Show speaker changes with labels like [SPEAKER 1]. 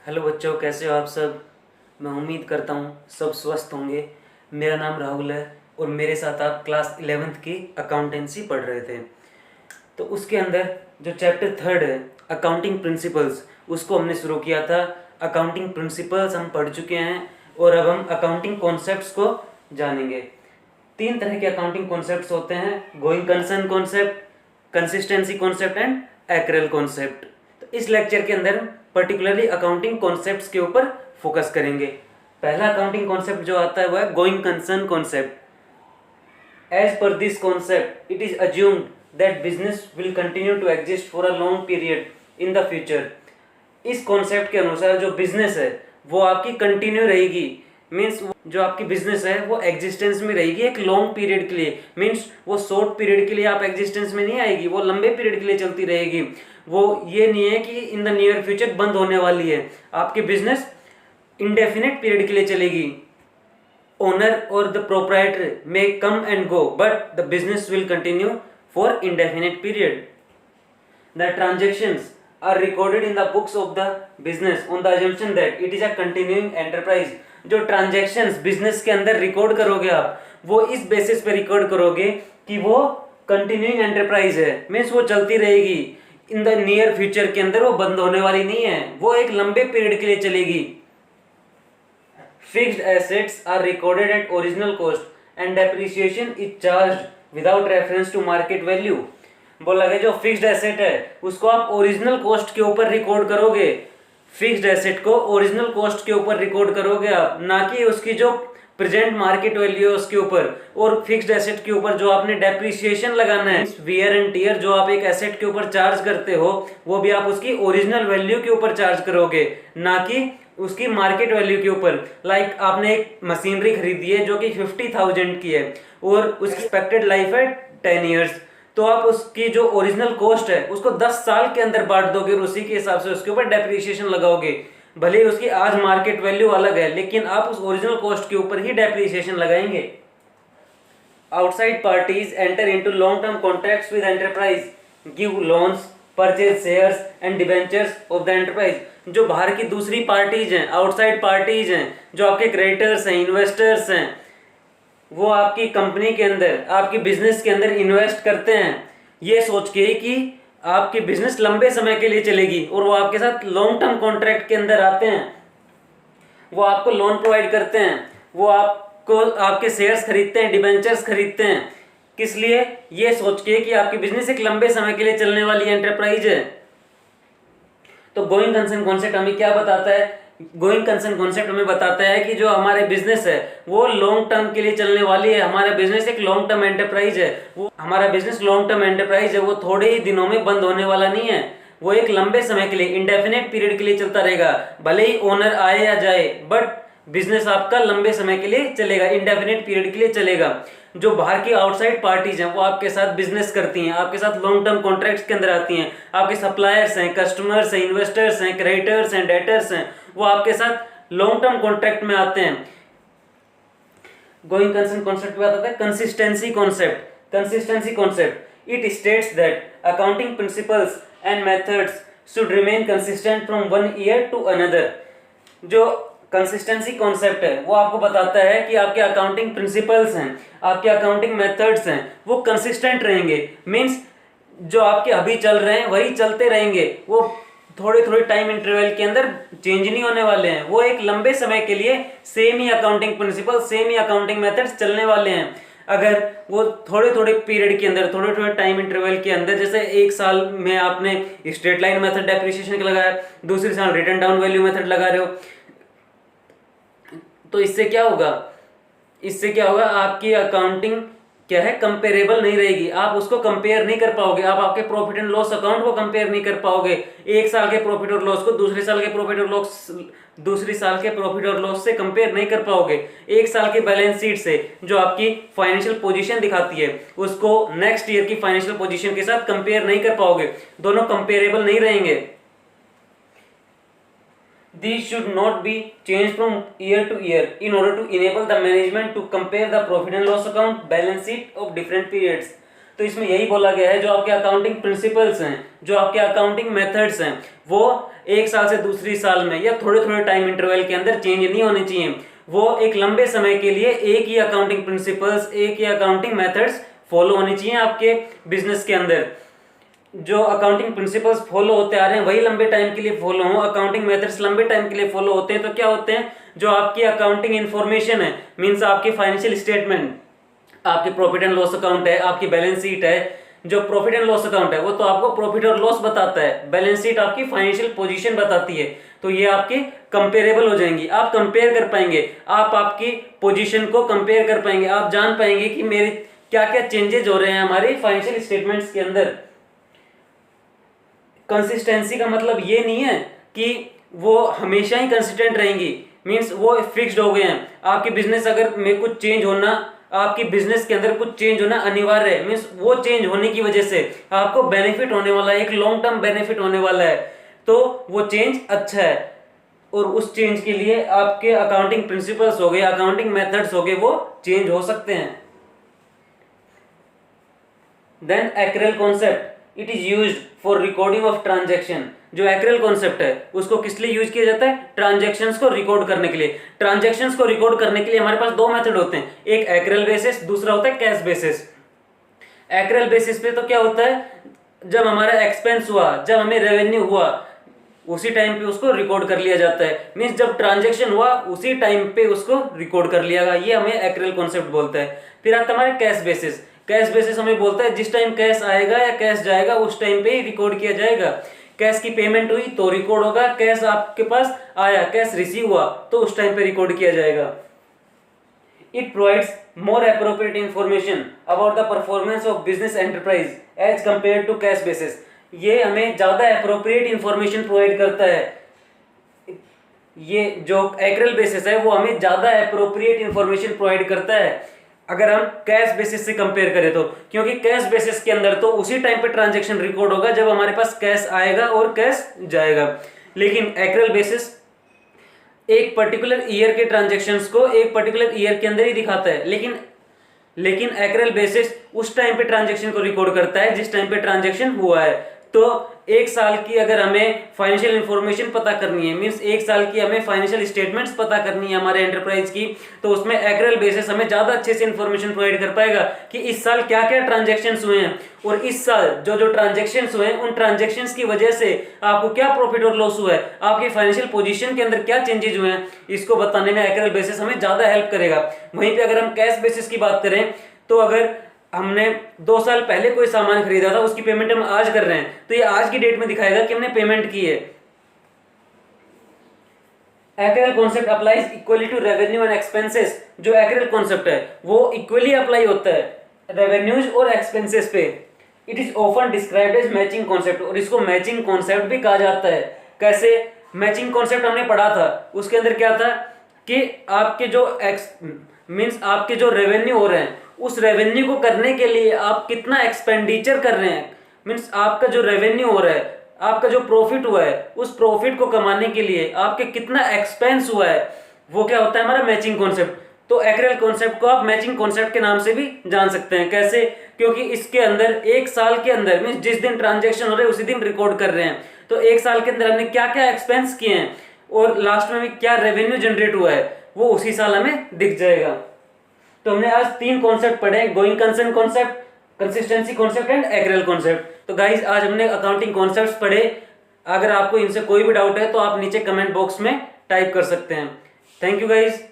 [SPEAKER 1] Hello बच्चों, कैसे हो आप सब। मैं उम्मीद करता हूँ सब स्वस्थ होंगे। मेरा नाम राहुल है और मेरे साथ आप क्लास 11th की अकाउंटेंसी पढ़ रहे थे। तो उसके अंदर जो चैप्टर 3 है अकाउंटिंग प्रिंसिपल्स, उसको हमने शुरू किया था। अकाउंटिंग प्रिंसिपल्स हम पढ़ चुके हैं और अब हम अकाउंटिंग कॉन्सेप्ट्स को जानेंगे। 3 तरह के अकाउंटिंग कॉन्सेप्ट्स होते हैं: going concern concept, consistency concept and accrual concept. तो इस लेक्चर के अंदर पर्टिकुलरली अकाउंटिंग कॉन्सेप्ट्स के ऊपर फोकस करेंगे। पहला अकाउंटिंग कॉन्सेप्ट जो आता है वो है going concern concept. As per this concept it is assumed that business will continue to exist for a long period in the future. इस कॉन्सेप्ट के अनुसार जो बिजनेस है वो आपकी कंटिन्यू रहेगी। मीन्स जो आपकी बिजनेस है वो एग्जिस्टेंस में रहेगी एक लॉन्ग पीरियड के लिए। मीन्स वो शॉर्ट पीरियड के लिए आप एग्जिस्टेंस में नहीं आएगी, वो लंबे पीरियड के लिए चलती रहेगी। वो ये नहीं है कि इन द नियर फ्यूचर बंद होने वाली है। आपकी बिजनेस इंडेफिनिट पीरियड के लिए चलेगी। ओनर और the proprietor may come and go but the business will continue for indefinite period. The transactions are recorded in the books of the business on the assumption that it is a continuing enterprise। जो transactions business के अंदर record करोगे आप, वो इस basis पे record करोगे कि वो continuing enterprise है। मीन्स वो चलती रहेगी इन द नियर फ्यूचर के अंदर, वो बंद होने वाली नहीं है, वो एक लंबे पीरियड के लिए चलेगी। Fixed assets are recorded at original cost and depreciation is charged without reference to market value। बोला गया जो फिक्स्ड एसेट है उसको आप ओरिजिनल कॉस्ट के ऊपर रिकॉर्ड करोगे। फिक्स्ड एसेट को ओरिजिनल कॉस्ट के ऊपर रिकॉर्ड करोगे आप, ना कि उसकी जो प्रेजेंट मार्केट वैल्यू है उसके ऊपर। और फिक्स्ड एसेट के ऊपर जो आपने डेप्रिसिएशन लगाना है, वियर एंड टियर जो आप एक एसेट के ऊपर चार्ज करते हो, वो भी आप उसकी ओरिजिनल वैल्यू के ऊपर चार्ज करोगे, ना कि उसकी मार्केट वैल्यू के ऊपर। लाइक आपने एक मशीनरी खरीदी है जो कि 50,000 की है और उसकी एक्सपेक्टेड लाइफ है 10 ईयर्स, तो आप उसकी जो ओरिजिनल कॉस्ट है उसको 10 साल के अंदर बांट दोगे और उसी के हिसाब से उसके ऊपर डेप्रिसिएशन लगाओगे। भले ही उसकी आज मार्केट वैल्यू अलग है, लेकिन आप उस ओरिजिनल कॉस्ट के ऊपर ही डेप्रिसिएशन लगाएंगे। Outside parties enter into long term contracts with enterprise, give loans, purchase shares and debentures of the enterprise. जो बाहर की दूसरी पार्टीज हैं, आउटसाइड पार्टीज हैं, जो आपके क्रेडिटर्स हैं, इन्वेस्टर्स हैं, वो आपकी कंपनी के अंदर, आपकी बिजनेस के अंदर इन्वेस्ट करते हैं ये सोच के कि आपकी बिजनेस लंबे समय के लिए चलेगी, और वो आपके साथ लॉन्ग टर्म कॉन्ट्रैक्ट के अंदर आते हैं। वो आपको लोन प्रोवाइड करते हैं, वो आपको आपके शेयर्स खरीदते हैं, डिबेंचर्स खरीदते हैं। किस लिए? ये सोच के कि आपकी बिजनेस एक लंबे समय के लिए चलने वाली एंटरप्राइज है। तो गोइंग कंसर्न कॉन्सेप्ट हमें क्या बताता है? गोइंग कंसर्न कॉन्सेप्ट हमें बताता है कि जो हमारे बिजनेस है वो लॉन्ग टर्म के लिए चलने वाली है। हमारा बिजनेस एक लॉन्ग टर्म एंटरप्राइज है। वो हमारा बिजनेस लॉन्ग टर्म एंटरप्राइज है, वो थोड़े ही दिनों में बंद होने वाला नहीं है। वो एक लंबे समय के लिए, इंडेफिनिट पीरियड के लिए चलता रहेगा। भले ही ओनर आए या जाए, बट बिजनेस आपका लंबे समय के लिए चलेगा, इंडेफिनिट पीरियड के लिए चलेगा। जो बाहर की आउटसाइड पार्टीज हैं वो आपके साथ बिजनेस करती हैं, आपके साथ लॉन्ग टर्म कॉन्ट्रैक्ट्स के अंदर आती हैं। आपके सप्लायर्स हैं, कस्टमर्स हैं, इन्वेस्टर्स हैं, क्रेडिटर्स हैं, डेटर्स हैं, वो आपके साथ लॉन्ग टर्म कॉन्ट्रैक्ट में आते हैं। गोइंग कंसर्न कॉन्सेप्ट पे आता है consistency concept. Consistency concept it states that accounting principles and methods should remain consistent from one year to another. जो कंसिस्टेंसी कॉन्सेप्ट है वो आपको बताता है कि आपके अकाउंटिंग प्रिंसिपल्स हैं, आपके अकाउंटिंग मेथड्स हैं, वो कंसिस्टेंट रहेंगे। मीन्स जो आपके अभी चल रहे हैं वही चलते रहेंगे, वो थोड़े थोड़े टाइम इंटरवल के अंदर चेंज नहीं होने वाले हैं। वो एक लंबे समय के लिए सेम ही अकाउंटिंग प्रिंसिपल, सेम ही अकाउंटिंग मेथड्स चलने वाले हैं। अगर वो थोड़े थोड़े पीरियड के अंदर, थोड़े थोड़े टाइम इंटरवल के अंदर, जैसे एक साल में आपने स्ट्रेट लाइन मेथड डेप्रिसिएशन का लगाया, दूसरे साल रिटर्न डाउन वैल्यू मेथड लगा रहे हो, तो इससे क्या होगा? इससे क्या होगा? आपकी अकाउंटिंग क्या है, कंपेरेबल नहीं रहेगी। आप उसको कंपेयर नहीं कर पाओगे। आप आपके प्रॉफिट एंड लॉस अकाउंट को कंपेयर नहीं कर पाओगे। एक साल के प्रॉफिट और लॉस को दूसरे साल के प्रॉफिट और लॉस, दूसरी साल के प्रॉफिट और लॉस से कंपेयर नहीं कर पाओगे। एक साल की बैलेंस शीट से जो आपकी फाइनेंशियल पोजीशन दिखाती है उसको नेक्स्ट ईयर की फाइनेंशियल पोजीशन के साथ कंपेयर नहीं कर पाओगे, दोनों कंपेरेबल नहीं रहेंगे। These should not be changed from year to year in order to enable the management to compare the profit and loss account balance sheet of different periods। तो इसमें यही बोला गया है जो आपके अकाउंटिंग प्रिंसिपल्स हैं, जो आपके अकाउंटिंग मेथड्स हैं, वो एक साल से दूसरी साल में या थोड़े थोड़े टाइम इंटरवल के अंदर चेंज नहीं होने चाहिए। वो एक लंबे समय के लिए एक ही अकाउंटिंग प्रिंसिपल्स, एक ही अकाउंटिंग मेथड्स फॉलो होनी चाहिए आपके बिजनेस के अंदर। जो अकाउंटिंग प्रिंसिपल्स फॉलो होते आ रहे हैं वही लंबे टाइम के लिए फॉलो हो, अकाउंटिंग मेथड्स लंबे टाइम के लिए फॉलो होते हैं, तो क्या होते हैं, जो आपकी अकाउंटिंग इन्फॉर्मेशन है, मीन्स आपकी फाइनेंशियल स्टेटमेंट, आपकी प्रॉफिट एंड लॉस अकाउंट है, आपकी बैलेंस शीट है, जो प्रॉफिट एंड लॉस अकाउंट है वो तो आपको प्रॉफिट और लॉस बताता है, बैलेंस शीट आपकी फाइनेंशियल पोजीशन बताती है, तो ये आपकी कंपेरेबल हो जाएंगी, आप कंपेयर कर पाएंगे, आप आपकी पोजीशन को कंपेयर कर पाएंगे, आप जान पाएंगे कि मेरे क्या क्या चेंजेस हो रहे हैं हमारे फाइनेंशियल स्टेटमेंट्स के अंदर। कंसिस्टेंसी का मतलब ये नहीं है कि वो हमेशा ही कंसिस्टेंट रहेंगी, मींस वो फिक्स्ड हो गए हैं। आपकी बिजनेस अगर में कुछ चेंज होना, आपकी बिजनेस के अंदर कुछ चेंज होना अनिवार्य है, मींस वो चेंज होने की वजह से आपको बेनिफिट होने वाला है, एक लॉन्ग टर्म बेनिफिट होने वाला है, तो वो चेंज अच्छा है, और उस चेंज के लिए आपके अकाउंटिंग प्रिंसिपल्स हो गए, अकाउंटिंग मेथड्स हो गए, वो चेंज हो सकते हैं। Then accrual concept, it is used for recording of transaction. जो एक्रेल कॉन्सेप्ट है उसको किस लिए यूज किया जाता है, ट्रांजैक्शंस को रिकॉर्ड करने के लिए। ट्रांजैक्शंस को रिकॉर्ड करने के लिए हमारे पास दो मेथड होते हैं, एक एक्रेल बेसिस, दूसरा होता है कैश बेसिस। एक्रेल बेसिस पे तो क्या होता है, जब हमारा एक्सपेंस हुआ, जब हमें रेवेन्यू हुआ, उसी टाइम पे उसको रिकॉर्ड कर लिया जाता है, मींस जब ट्रांजैक्शन हुआ उसी टाइम पे उसको रिकॉर्ड कर लिया गया, ये हमें एक्रेल कॉन्सेप्ट बोलता है। फिर आता है हमारा कैश बेसिस। कैश बेसिस हमें बोलता है जिस टाइम कैश आएगा या कैश जाएगा उस टाइम पे ही रिकॉर्ड किया जाएगा। कैश की पेमेंट हुई तो रिकॉर्ड होगा, कैश आपके पास आया, कैश रिसीव हुआ तो उस टाइम पे रिकॉर्ड किया जाएगा। It provides more appropriate information about the performance of business enterprise as compared to cash basis। ये हमें ज़्यादा appropriate information provide करता है। ये जो एक्रेल बेसिस है वो हमें ज़्यादा appropriate information provide करता है अगर हम कैश बेसिस से कंपेयर करें तो, क्योंकि कैश बेसिस के अंदर तो उसी टाइम पे ट्रांजैक्शन रिकॉर्ड होगा जब हमारे पास कैश आएगा और कैश जाएगा, लेकिन एक्रेल बेसिस एक पर्टिकुलर ईयर के ट्रांजैक्शंस को एक पर्टिकुलर ईयर के अंदर ही दिखाता है, लेकिन एक्रेल बेसिस उस टाइम पे ट्रांजैक्शन को रिकॉर्ड करता है जिस टाइम पे ट्रांजैक्शन हुआ है। तो एक साल की अगर हमें फाइनेंशियल इंफॉर्मेशन पता करनी है, मींस एक साल की हमें फाइनेंशियल स्टेटमेंट्स पता करनी है हमारे एंटरप्राइज की, तो उसमें एक्रेल बेसिस हमें ज्यादा अच्छे से इंफॉर्मेशन प्रोवाइड कर पाएगा कि इस साल क्या क्या ट्रांजैक्शंस हुए हैं, और इस साल जो जो ट्रांजैक्शंस हुए हैं उन ट्रांजैक्शंस की वजह से आपको क्या प्रॉफिट और लॉस हुआ है, आपकी फाइनेंशियल पोजीशन के अंदर क्या चेंजेस हुए हैं, इसको बताने में एक्रेल बेसिस हमें ज्यादा हेल्प करेगा। वहीं पे अगर हम कैश बेसिस की बात करें तो अगर हमने 2 साल पहले कोई सामान खरीदा था, उसकी पेमेंट हम आज कर रहे हैं, तो ये आज की डेट में दिखाएगा कि हमने पेमेंट की है। Accrual concept applies equally to revenue and expenses. जो एक्रेल कॉन्सेप्ट है वो इक्वली अप्लाई होता है रेवेन्यूज और एक्सपेंसेस पे। It is often described as matching concept, और इसको मैचिंग कॉन्सेप्ट भी कहा जाता है। कैसे मैचिंग कॉन्सेप्ट हमने पढ़ा था, उसके अंदर क्या था कि आपके जो आपके जो रेवेन्यू हो रहे हैं उस रेवेन्यू को करने के लिए आप कितना एक्सपेंडिचर कर रहे हैं, मीन्स आपका जो रेवेन्यू हो रहा है, आपका जो प्रॉफिट हुआ है, उस प्रॉफिट को कमाने के लिए आपके कितना एक्सपेंस हुआ है, वो क्या होता है हमारा मैचिंग कॉन्सेप्ट। तो एक्रेल कॉन्सेप्ट को आप मैचिंग कॉन्सेप्ट के नाम से भी जान सकते हैं। कैसे, क्योंकि इसके अंदर एक साल के अंदर मीन्स जिस दिन ट्रांजेक्शन हो रहे हैं उसी दिन रिकॉर्ड कर रहे हैं, तो एक साल के अंदर हमने क्या क्या एक्सपेंस किए हैं और लास्ट में क्या रेवेन्यू जनरेट हुआ है वो उसी साल हमें दिख जाएगा। तो हमने आज 3 कॉन्सेप्ट पढ़े, going concern concept, consistency concept and accrual concept. तो गाइस आज हमने अकाउंटिंग कॉन्सेप्ट्स पढ़े। अगर आपको इनसे कोई भी डाउट है तो आप नीचे कमेंट बॉक्स में टाइप कर सकते हैं। Thank you guys.